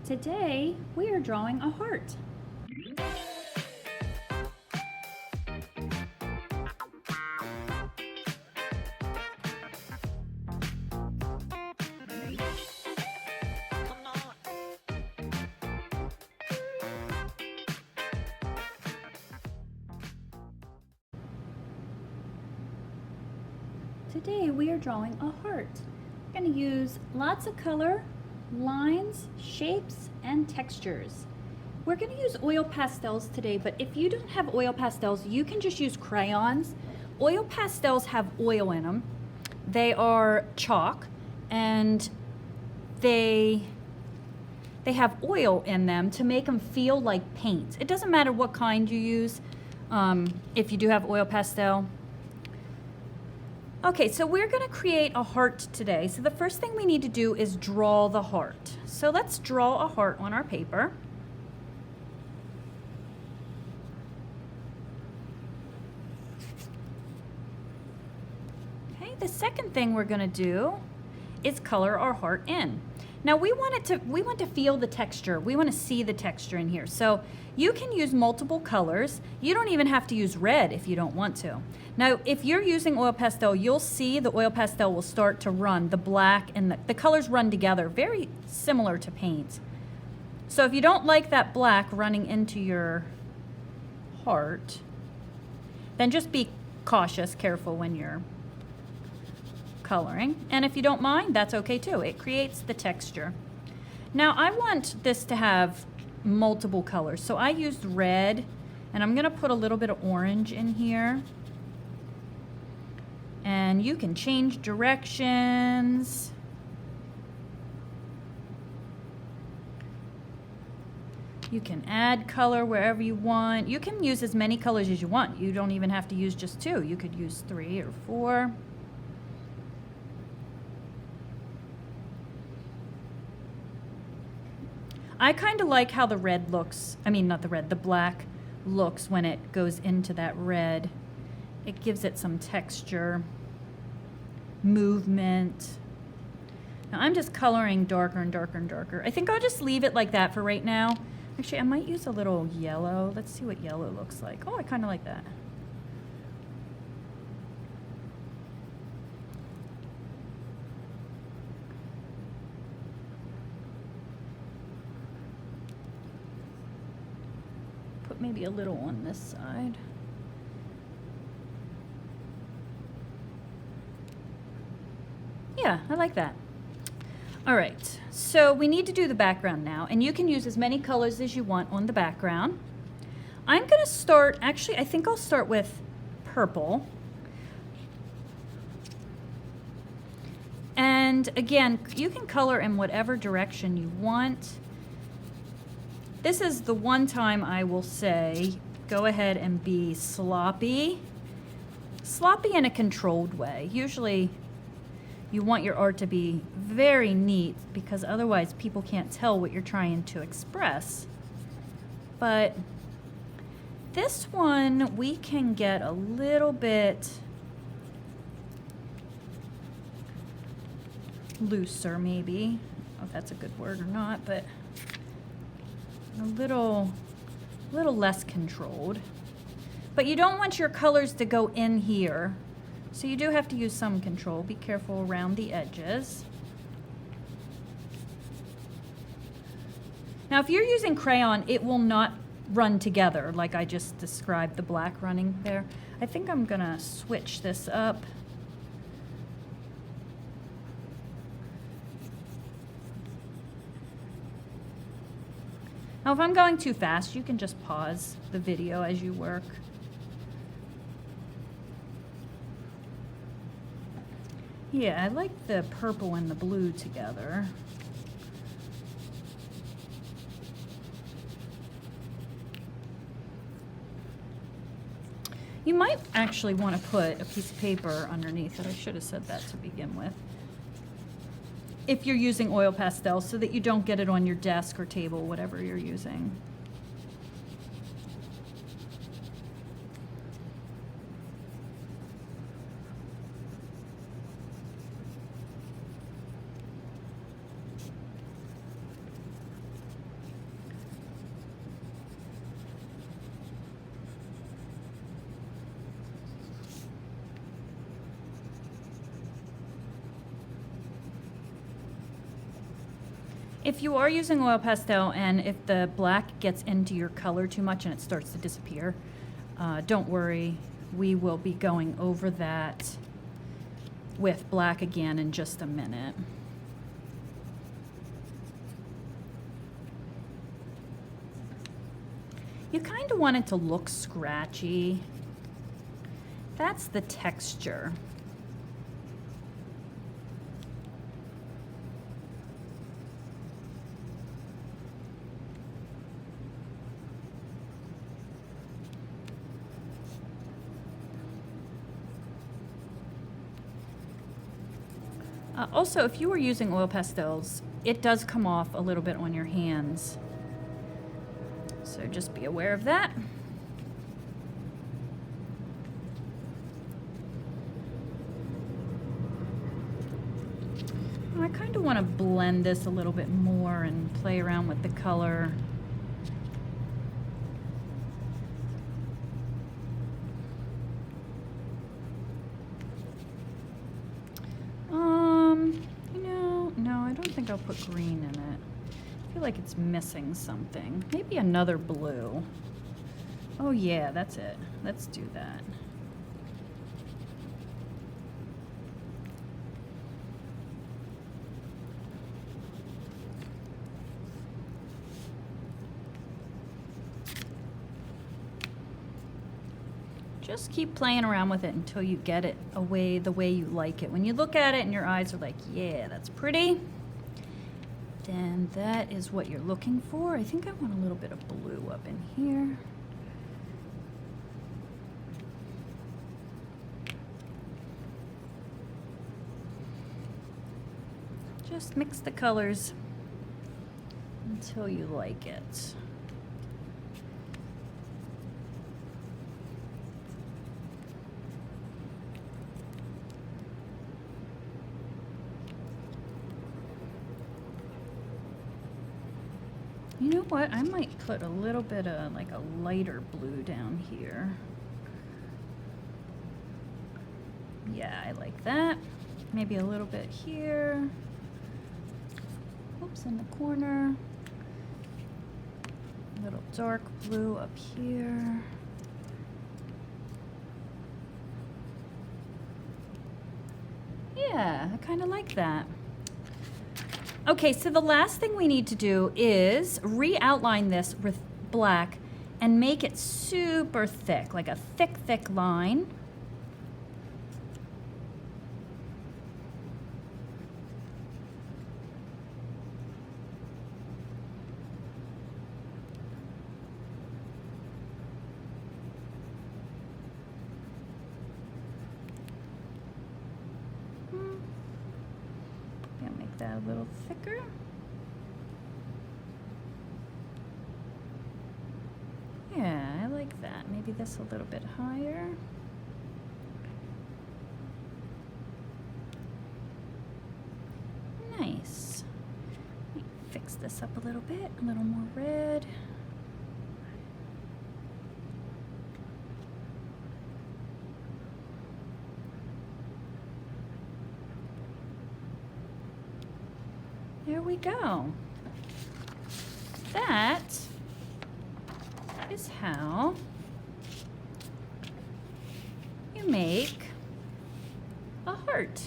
Today we are drawing a heart. Today we are drawing a heart. We're going to use lots of color, lines, shapes, and textures. We're going to use oil pastels today, but if you don't have oil pastels, you can just use crayons. Oil pastels have oil in them. They are chalk, and they have oil in them to make them feel like paint. It doesn't matter what kind you use if you do have oil pastel. Okay, so we're going to create a heart today. So the first thing we need to do is draw the heart. So let's draw a heart on our paper. Okay, the second thing we're going to do is color our heart in. Now we want to feel the texture. We want to see the texture in here. So you can use multiple colors. You don't even have to use red if you don't want to. Now, if you're using oil pastel, you'll see the oil pastel will start to run. The black and the colors run together, very similar to paint. So if you don't like that black running into your heart, then just be cautious, careful when you're coloring. And if you don't mind, that's okay too. It creates the texture. Now I want this to have multiple colors. So I used red, and I'm gonna put a little bit of orange in here. And you can change directions. You can add color wherever you want. You can use as many colors as you want. You don't even have to use just two. You could use 3 or 4. I kind of like how the red looks, I mean not the red, the black looks when it goes into that red. It gives it some texture, movement. Now I'm just coloring darker and darker and darker. I think I'll just leave it like that for right now. Actually, I might use a little yellow. Let's see what yellow looks like. Oh, I kind of like that. Put maybe a little on this side. Yeah, I like that. All right, so we need to do the background now, and you can use as many colors as you want on the background. I'm gonna start, actually, I think I'll start with purple. And again, you can color in whatever direction you want. This is the one time I will say, go ahead and be sloppy. Sloppy in a controlled way. Usually you want your art to be very neat because otherwise people can't tell what you're trying to express. But this one, we can get a little bit looser maybe. I don't know if that's a good word or not, but a little less controlled. But you don't want your colors to go in here. So you do have to use some control. Be careful around the edges. Now if you're using crayon, it will not run together like I just described the black running there. I think I'm gonna switch this up. Now if I'm going too fast, you can just pause the video as you work. Yeah, I like the purple and the blue together. You might actually want to put a piece of paper underneath it. I should have said that to begin with. If you're using oil pastel, so that you don't get it on your desk or table, whatever you're using. If you are using oil pastel and if the black gets into your color too much and it starts to disappear, don't worry. We will be going over that with black again in just a minute. You kind of want it to look scratchy. That's the texture. Also, if you are using oil pastels, it does come off a little bit on your hands. So just be aware of that. I kind of want to blend this a little bit more and play around with the color. I'll put green in it. I feel like it's missing something. Maybe another blue. Oh yeah, that's it. Let's do that. Just keep playing around with it until you get it away the way you like it. When you look at it and your eyes are like, yeah, that's pretty, then that is what you're looking for. I think I want a little bit of blue up in here. Just mix the colors until you like it. You know what? I might put a little bit of like a lighter blue down here. Yeah, I like that. Maybe a little bit here. Oops, in the corner. A little dark blue up here. Yeah, I kind of like that. Okay, so the last thing we need to do is re-outline this with black and make it super thick, like a thick, thick line. That a little thicker. Yeah, I like that. Maybe this a little bit higher. Nice. Let me fix this up a little bit, a little more red. There we go. That is how you make a heart.